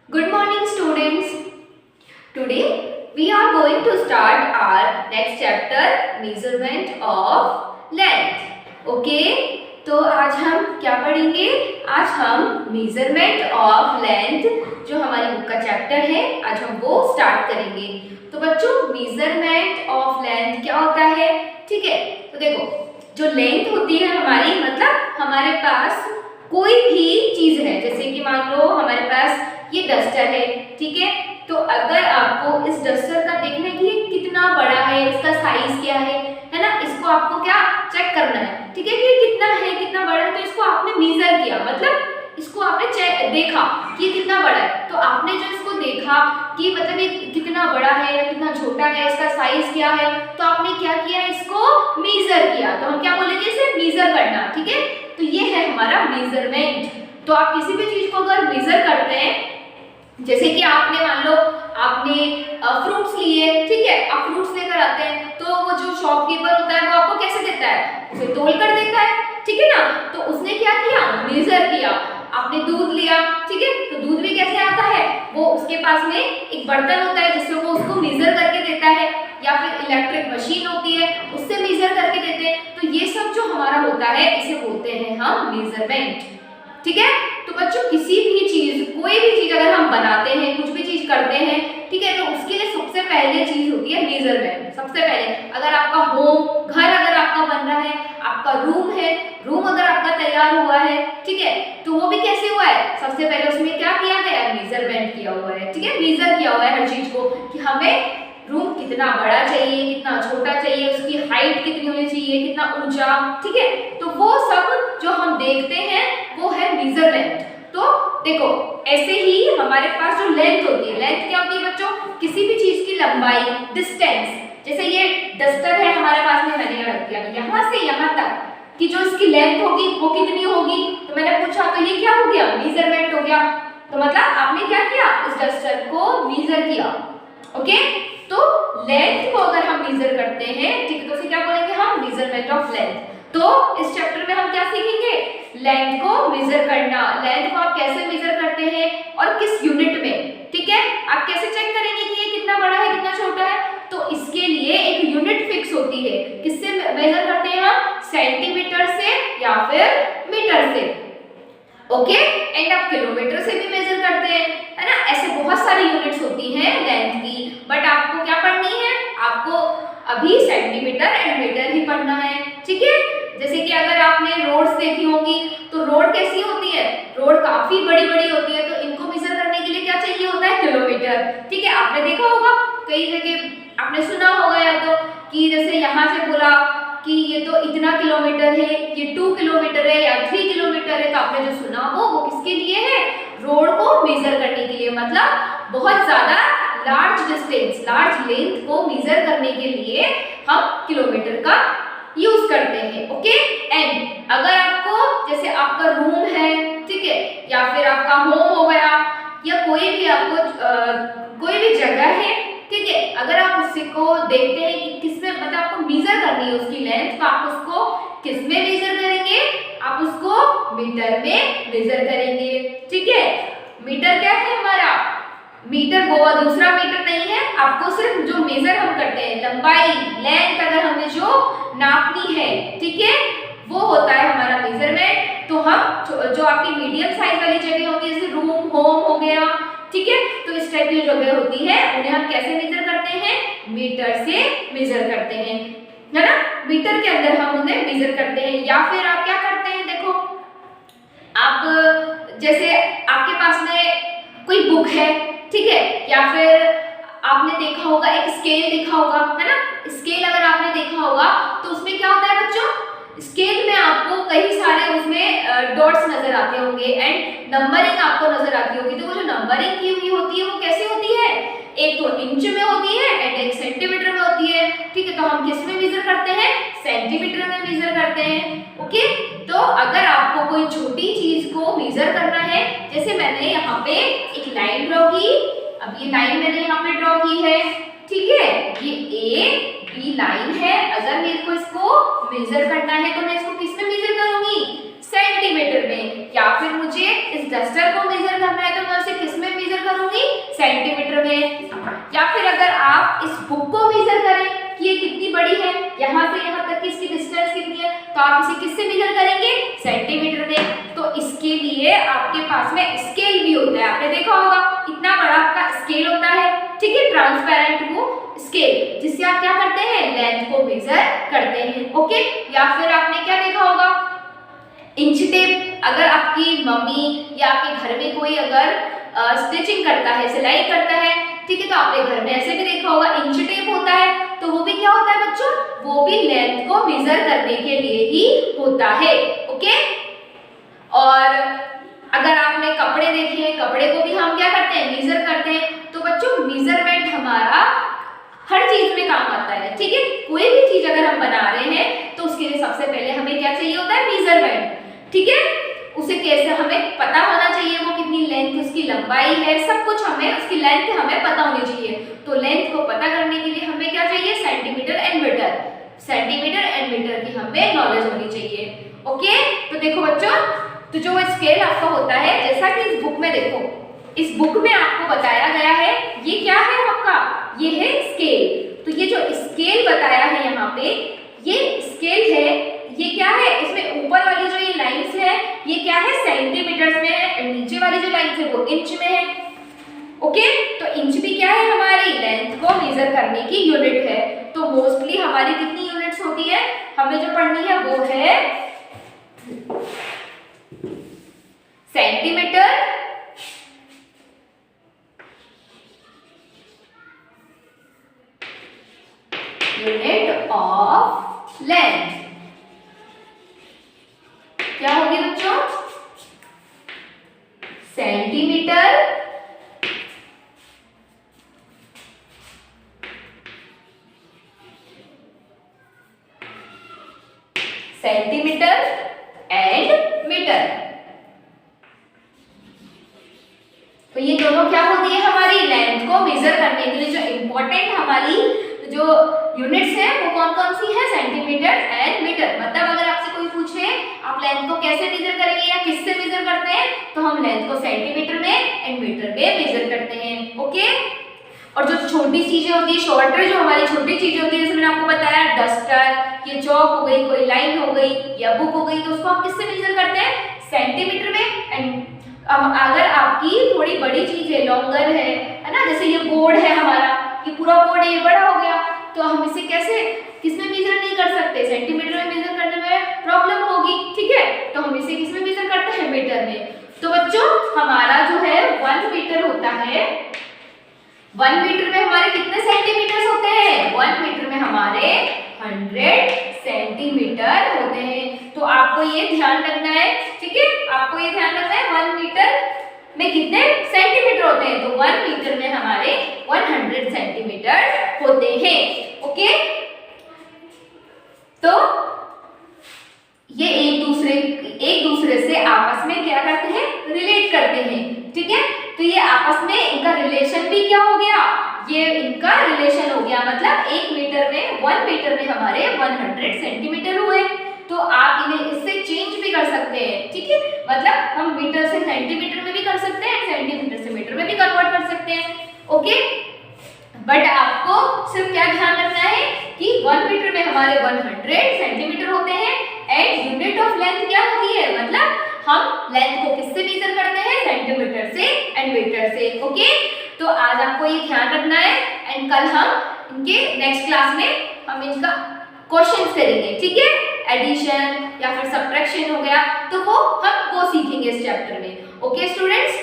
Good morning, students. Today we are going to start our next chapter, measurement of length. Okay? तो आज हम क्या पढ़ेंगे? आज हम measurement of length जो हमारी बुक का चैप्टर है, आज हम वो स्टार्ट करेंगे। तो बच्चों, measurement of length क्या होता है? ठीक है, तो देखो, जो लेंथ होती है हमारी, मतलब हमारे पास कोई भी चीज है, जैसे कि मान लो हमारे पास ये डस्टर है, ठीक है। तो अगर आपको इस डस्टर का देखना है कि ये कितना बड़ा है, इसका साइज क्या है ना, इसको आपको क्या चेक करना है, ठीक है, कि कितना है, कितना बड़ा है। तो इसको आपने मेजर किया, मतलब इसको आपने देखा कि ये कितना बड़ा है। तो आपने जो इसको देखा कि मतलब ये कितना बड़ा है या कितना छोटा है, इसका साइज क्या है, तो आपने क्या किया, इसको मेजर किया। तो हम क्या बोलेंगे, इसे मेजर करना, ठीक है। तो ये है हमारा मेजरमेंट। तो आप किसी भी चीज को अगर मेजर करते हैं, जैसे कि आपने मान लो आपने फ्रूट्स लिए, ठीक है, आप फ्रूट्स लेकर आते हैं, तो वो जो शॉपकीपर होता है वो आपको कैसे देता है, उसे तोल कर देता है, ठीक है ना। तो उसने क्या किया, मेजर किया। आपने दूध लिया, ठीक है, तो दूध भी कैसे आता है, वो उसके पास में एक बर्तन होता है जिससे वो उसको मेजर करके देता है, या फिर इलेक्ट्रिक मशीन होती है उससे मेजर करके देते हैं। तो ये सब जो हमारा होता है इसे बोलते हैं हम मेजरमेंट, ठीक है। तो बच्चों, किसी भी चीज, कोई भी चीज अगर हम बनाते हैं, कुछ भी चीज करते हैं, ठीक है, तो उसके लिए सबसे पहले चीज होती है मेजरमेंट। सबसे पहले अगर आपका होम, घर अगर आपका बन रहा है, आपका रूम है, रूम अगर आपका तैयार हुआ है, ठीक है, तो वो भी कैसे हुआ है, सबसे पहले उसमें क्या किया गया, मेजरमेंट किया हुआ है, ठीक है, मेजर किया हुआ है हर चीज को कि हमें रूम कितना बड़ा चाहिए, कितना छोटा चाहिए, उसकी हाइट कितनी होनी चाहिए, कितना ऊंचा, ठीक है। तो वो सब जो हम देखते हैं वो है मेजरमेंट। तो देखो, ऐसे ही हमारे पास जो लेंथ होती है, लेंथ क्या होती है बच्चों, किसी भी चीज की लंबाई, डिस्टेंस। जैसे ये डस्टर है हमारे पास में, मैंने रख दिया यहाँ से यहाँ तक कि जो इसकी लेंथ होगी वो कितनी होगी। तो मैंने पूछा, तो ये क्या हो गया, मेजरमेंट हो गया। तो मतलब आपने क्या किया, इस डस्टर को मेजर किया, ओके। तो लेंथ को अगर हम मेजर करते हैं, ठीक है, तो उसे क्या बोलेंगे हम, मेजरमेंट ऑफ लेंथ। तो इस चैप्टर में हम क्या सीखेंगे, लेंथ को मेजर करना। लेंथ को आप कैसे मेजर करते हैं और किस यूनिट में, ठीक है, आप कैसे चेक करेंगे कि ये कितना बड़ा है, कितना छोटा है। तो इसके लिए एक यूनिट फिक्स होती है, किससे मेजर करते हैं हम, सेंटीमीटर से या फिर मीटर से, ओके। एंड आप किलोमीटर से भी मेजर करते हैं, है ना। ऐसे बहुत सारी यूनिट्स होती हैं लेंथ की, बट आपको क्या पढ़नी है, आपको अभी सेंटीमीटर एंड मीटर ही पढ़ना है, ठीक है। जैसे कि अगर आपने रोड्स देखी होंगी, तो रोड कैसी होती है, रोड काफी बड़ी बड़ी होती है, तो इनको मेजर करने के लिए क्या चाहिए होता है, किलोमीटर, ठीक है। आपने देखा होगा कई जगह, आपने सुना होगा या तो कि जैसे यहाँ से बोला कि ये तो इतना किलोमीटर है, ये 2 किलोमीटर है या 3 किलोमीटर है, तो आपने जो सुना वो किसके लिए है, रोड को मेजर करने के लिए, मतलब बहुत ज्यादा लार्ज डिस्टेंस, लार्ज लेंथ को मेजर करने के लिए हम किलोमीटर का यूज करते हैं, ओके। एंड अगर आपको, जैसे आपका रूम है, ठीक है, या फिर आपका होम हो गया, या कोई भी आपको कोई भी जगह है, ठीक है, अगर आप उसको देखते हैं कि किसमें, मतलब आपको मेजर करनी है उसकी लेंथ, तो आप उसको किसमें मेजर करेंगे, आप उसको मीटर में मेजर करेंगे, ठीक है। मीटर क्या है हमारा, मीटर वो दूसरा मीटर नहीं है, आपको सिर्फ जो मेजर हम करते हैं, लंबाई, लेंथ अगर हमें जो नापनी है, ठीक है, वो होता है हमारा मेजरमेंट। तो हम जो आपकी मीडियम साइज वाली जगह होती है, जैसे रूम, होम हो गया, ठीक है, तो इस टाइप की जगह होती है, उन्हें हम कैसे मेजर करते हैं, मीटर से मेजर करते हैं, है ना। मीटर के अंदर हम उन्हें मेजर करते हैं। या फिर आप क्या करते हैं, देखो, आप जैसे आपके पास में कोई बुक है, ठीक है, या फिर आपने देखा होगा एक स्केल देखा होगा, है ना। स्केल अगर आपने देखा होगा तो उसमें क्या होता है बच्चों, स्केल में आपको कई सारे उसमें डॉट्स नजर आते होंगे एंड नंबरिंग आपको नजर आती होगी। तो वो जो नंबरिंग की हुई होती है वो कैसी होती है, एक तो इंच में होती है एंड एक सेंटीमीटर में होती है, ठीक है। तो हम किस में मेजर करते हैं, सेंटीमीटर में मेजर करते हैं, ओके। तो अगर आपको कोई छोटी चीज को मेजर करना है, जैसे मैंने यहाँ पे एक लाइन ड्रॉ की, अब ये लाइन मैंने यहाँ पे ड्रॉ की है, ठीक है, ये ए बी लाइन है। अगर मेरे को इसको मेजर करना है तो मैं इसको किस में मेजर करूंगी, सेंटीमीटर में। या फिर मुझे इस डस्टर को मेजर करना है तो मैं उसे किस में मेजर करूंगी, सेंटीमीटर में, या फिर अगर आप इस बुक को मेजर करें कि ये कितनी बड़ी है, यहाँ से यहाँ तक की इसकी डिस्टेंस कितनी है, तो आप इसे किससे मेजर करेंगे? सेंटीमीटर में। तो इसके लिए आपके पास में स्केल भी होता है, आपने देखा होगा इतना बड़ा आपका स्केल होता है, ठीक है, ट्रांसपेरेंट वो स्केल, जिससे आप क्या करते हैं? लेंथ को मेजर करते हैं। ओके, या फिर आपने क्या देखा होगा? Inch tape. अगर आपकी मम्मी या आपके घर में कोई अगर स्टिचिंग करता है, सिलाई करता है, ठीक है, तो आपने घर में ऐसे भी देखा होगा इंच टेप होता है, तो वो भी क्या होता है बच्चों? वो भी लेंथ को मेजर करने के लिए ही होता है। ओके, और अगर आपने कपड़े देखे हैं, कपड़े को भी हम क्या करते हैं? मेजर करते हैं। तो बच्चों मेजरमेंट हमारा हर चीज में काम आता है, ठीक है, कोई भी चीज अगर हम बना रहे हैं तो उसके लिए सबसे पहले हमें क्या चाहिए होता है? मेजरमेंट, ठीक है, उसे कैसे हमें पता होना चाहिए, वो कितनी लेंथ, उसकी लंबाई है, सब कुछ हमें उसकी लेंथ हमें पता होनी चाहिए। तो लेंथ को पता करने के लिए हमें क्या चाहिए? Centimetre and metre, centimetre and metre की हमें नॉलेज होनी चाहिए। ओके, तो देखो बच्चों, तो जो स्केल आपका होता है, जैसा कि इस बुक में देखो, इस बुक में आपको बताया गया है, ये क्या है आपका? ये है स्केल। तो ये जो स्केल बताया है यहाँ पे, ये स्केल है, ये क्या है? इसमें ऊपर वाली जो ये लाइंस है, ये क्या है? सेंटीमीटर्स में है, नीचे वाली जो लाइंस है वो इंच में है। ओके, तो इंच भी क्या है? हमारी लेंथ को मेजर करने की यूनिट है। तो मोस्टली हमारी कितनी यूनिट्स होती है? हमें जो पढ़नी है वो है सेंटीमीटर, यूनिट ऑफ लेंथ। क्या होगी बच्चों? Centimetre, centimetre and metre. तो ये दोनों क्या होती है? हमारी लेंथ को मेजर करने के लिए जो इंपॉर्टेंट हमारी जो यूनिट्स है वो कौन कौन सी है? Centimetre and metre. मतलब अगर आपसे कोई पूछे आप लेंथ को कैसे मेजर करेंगे या किससे मेजर करते हैं, तो हम लेंथ को सेंटीमीटर में एंड मीटर में मेजर करते हैं। ओके, और जो छोटी चीजें होती है, शॉर्टर जो हमारी छोटी चीजें होती है, जैसे मैंने आपको बताया डस्टर, ये चौक हो गई, कोई लाइन हो गई या बुक हो गई, तो उसको हम किससे मेजर करते हैं? सेंटीमीटर में। एंड अगर आपकी थोड़ी बड़ी चीज है, लॉन्गर है ना, जैसे ये बोर्ड है हमारा, ये पूरा बोर्ड है, ये बड़ा हो गया, तो हम इसे कैसे किसमें मेजर नहीं कर सकते? सेंटीमीटर में मेजर करने में प्रॉब्लम होगी, ठीक है, तो हम इसे किसमें मेजर करते हैं? मीटर में। तो बच्चों हमारा जो है 1 मीटर होता है, 1 मीटर में हमारे कितने सेंटीमीटर होते हैं? 1 मीटर में हमारे 100 सेंटीमीटर होते हैं। तो आपको ये ध्यान रखना है, ठीक है, आपको ये ध्यान रखना है 1 मीटर में कितने सेंटीमीटर होते हैं। तो 1 मीटर में हमारे 100 सेंटीमीटर होते हैं। ओके, तो ये एक दूसरे से आपस में क्या करते हैं? रिलेट करते हैं, ठीक है, तो ये आपस में इनका रिलेशन भी क्या हो गया? ये इनका रिलेशन हो गया, मतलब 1 मीटर में 1 मीटर में हमारे 100 सेंटीमीटर हुए। तो आप इन्हें इससे चेंज भी कर सकते हैं, ठीक है, मतलब हम मीटर से सेंटीमीटर में भी कर सकते हैं, सेंटीमीटर से मीटर में भी कन्वर्ट कर सकते हैं। ओके, बट आपको सिर्फ क्या ध्यान रखना है कि 1 मीटर में हमारे 100 सेंटीमीटर होते हैं एंड यूनिट ऑफ लेंथ क्या होती है? मतलब हम लेंथ को किससे मेजर करते हैं? सेंटीमीटर से एंड मीटर से। ओके, तो आज आपको ये ध्यान रखना है एंड कल हम इनके नेक्स्ट क्लास में हम इनका क्वेश्चंस करेंगे, ठीक है, एडिशन या फिर सब्ट्रैक्शन हो गया, तो वो हम वो सीखेंगे इस चैप्टर में। Okay students,